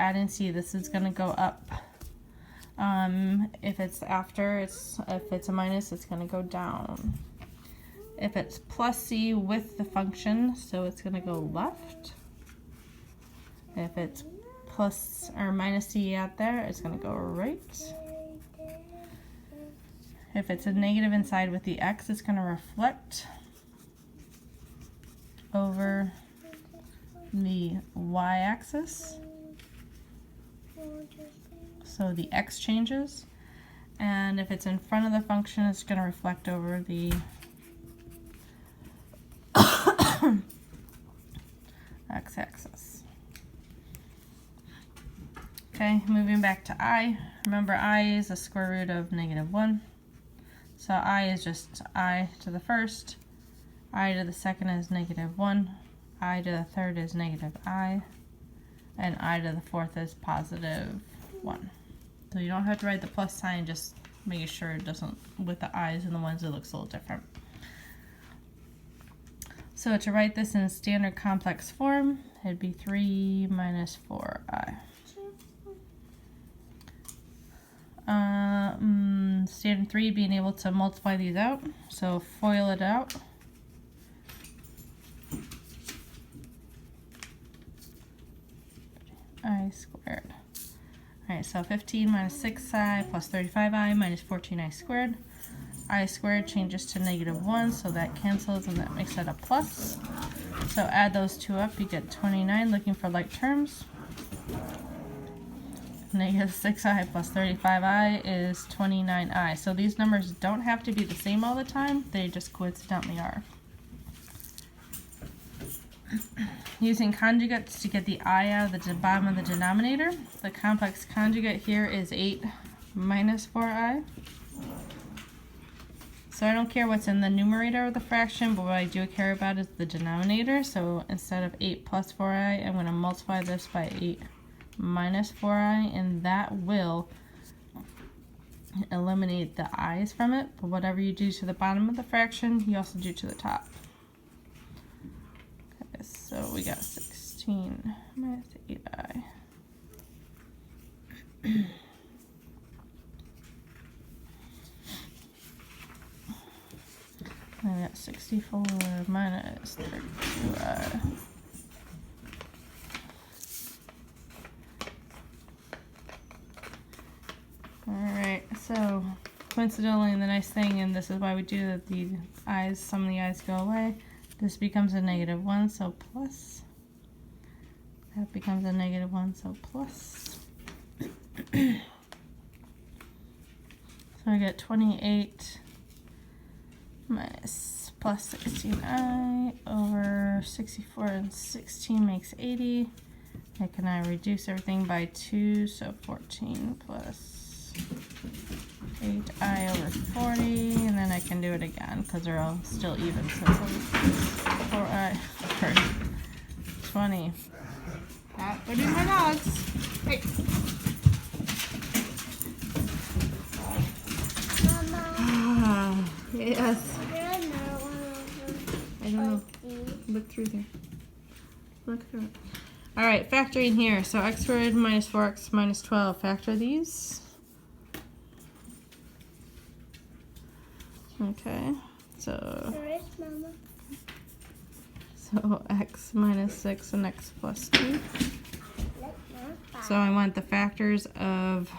adding c, this is going to go up. If it's after, if it's a minus, it's going to go down. If it's plus c with the function, so it's going to go left. If it's plus or minus c out there, it's going to go right. If it's a negative inside with the x, it's going to reflect over the y-axis. So the x changes. And if it's in front of the function, it's going to reflect over the x-axis. Okay, moving back to I. Remember, I is the square root of -1. So I is just I to the first. I to the second is -1. I to the third is -I. And I to the fourth is +1. So you don't have to write the plus sign, just making sure it doesn't, with the i's and the ones, it looks a little different. So to write this in standard complex form, it'd be 3 minus 4i. Standard 3, being able to multiply these out, so FOIL it out. I squared. Alright, so 15 minus 6i plus 35i minus 14i squared. I squared changes to -1, so that cancels and that makes it a plus. So add those two up, you get 29. Looking for like terms. -6i plus 35i is 29i. So these numbers don't have to be the same all the time, they just coincidentally are. Using conjugates to get the I out of the bottom of the denominator. The complex conjugate here is 8 minus 4i. So I don't care what's in the numerator of the fraction, but what I do care about is the denominator. So instead of 8 plus 4i, I'm going to multiply this by 8 minus 4i, and that will eliminate the i's from it. But whatever you do to the bottom of the fraction, you also do to the top. Okay, so we got 16 minus 8i. I got 64 minus 32i. Alright, so coincidentally, the nice thing, and this is why we do that, the i's, some of the i's go away. This becomes a -1, so plus. That becomes a -1, so plus. So I get 28 minus plus 16i over 64, and 16 makes 80. I can now reduce everything by 2, so 14 plus 8i over 40, and then I can do it again because they're all still even. So it's 4i over 20. What are my dogs? Hey. Mama. Yes. I don't know. Look through there. Look through it. Alright, factoring here. So x squared minus 4x minus 12. Factor these. Okay. So x minus 6 and x plus 2. So I want the factors of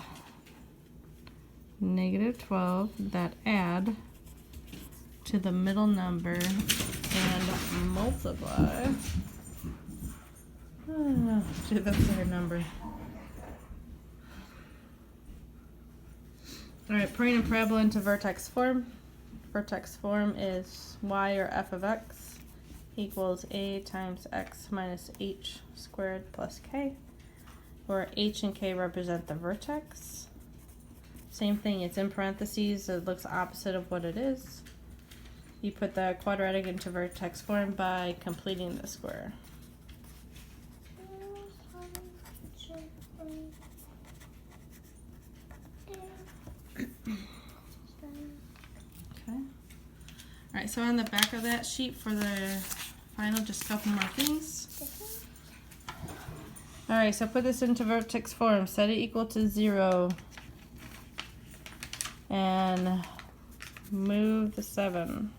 -12 that add to the middle number and multiply to the third number. Alright, putting a parabola into vertex form. Vertex form is y, or f of x, equals a times x minus h squared plus k, where h and k represent the vertex. Same thing, it's in parentheses, it looks opposite of what it is. You put the quadratic into vertex form by completing the square. Okay. Alright, so on the back of that sheet for the final, just a couple more things. Alright, so put this into vertex form. Set it equal to 0. And move the 7.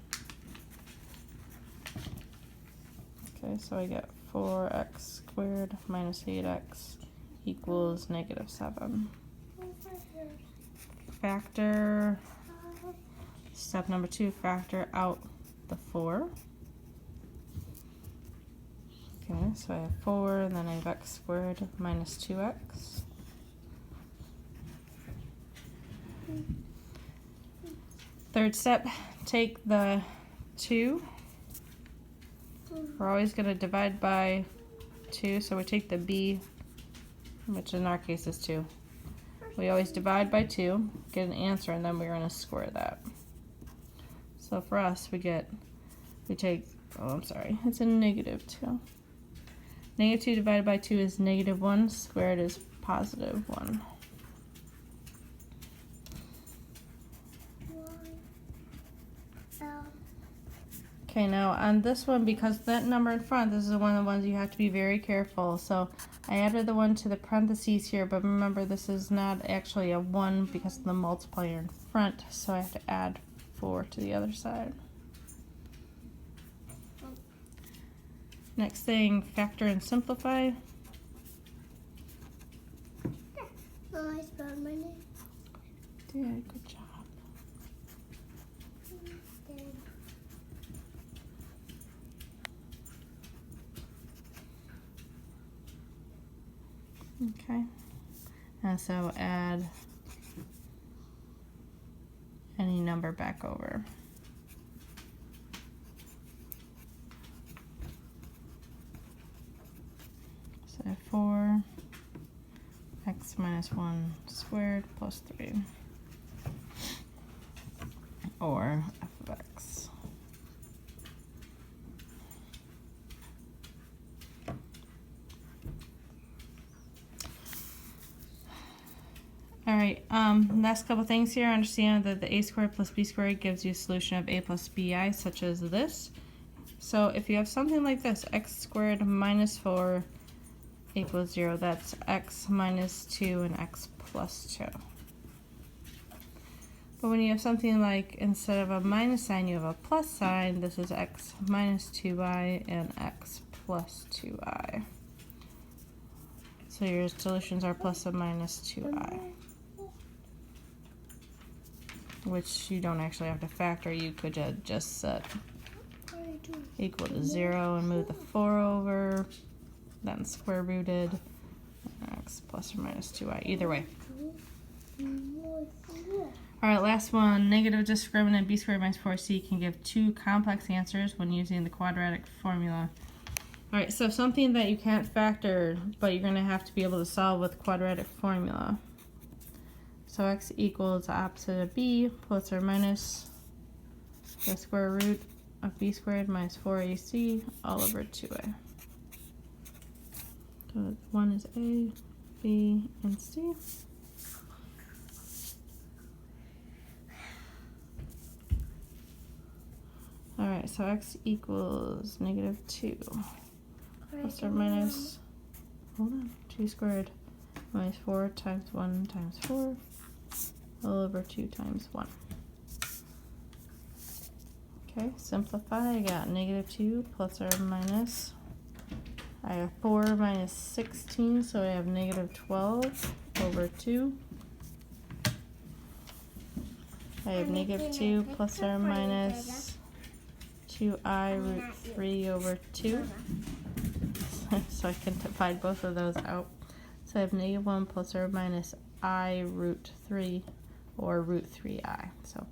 Okay, so I get 4x squared minus 8x equals -7. Factor, step number 2, factor out the 4. Okay, so I have 4, and then I have x squared minus 2x. Third step, take the 2. We're always going to divide by 2, so we take the b, which in our case is 2. We always divide by 2, get an answer, and then we're going to square that. So for us, we take, oh, I'm sorry, it's a -2. -2 divided by 2 is -1, squared is +1. Okay, now on this one, because that number in front, this is one of the ones you have to be very careful. So I added the 1 to the parentheses here, but remember this is not actually a 1 because of the multiplier in front, so I have to add 4 to the other side. Next thing, factor and simplify. Oh, I spelled my name. Did, good job. Okay, and so add any number back over. So 4 x minus 1 squared plus 3, or f of x. Alright, last couple things here. Understand that the a squared plus b squared gives you a solution of a plus bi, such as this. So if you have something like this, x squared minus 4 equals 0, that's x minus 2 and x plus 2. But when you have something like, instead of a minus sign, you have a plus sign, this is x minus 2i and x plus 2i. So your solutions are plus and minus 2i. Which you don't actually have to factor, you could just set equal to 0 and move the 4 over, then square rooted, x plus or minus 2i, either way. Alright, last one, negative discriminant b squared minus 4c can give 2 complex answers when using the quadratic formula. Alright, so something that you can't factor, but you're going to have to be able to solve with quadratic formula. So x equals the opposite of b plus or minus the square root of b squared minus 4ac all over 2a. So 1 is a, b, and c. Alright, so x equals -2 plus or minus, hold on, 2 squared minus 4 times 1 times 4 all over 2 times 1. Okay, simplify. I got -2 plus or minus. I have 4 minus 16, so I have -12 over 2. I have -2 plus or minus 2i root 3 over 2. So I can divide both of those out. So I have -1 plus or minus I root 3, or root 3i. So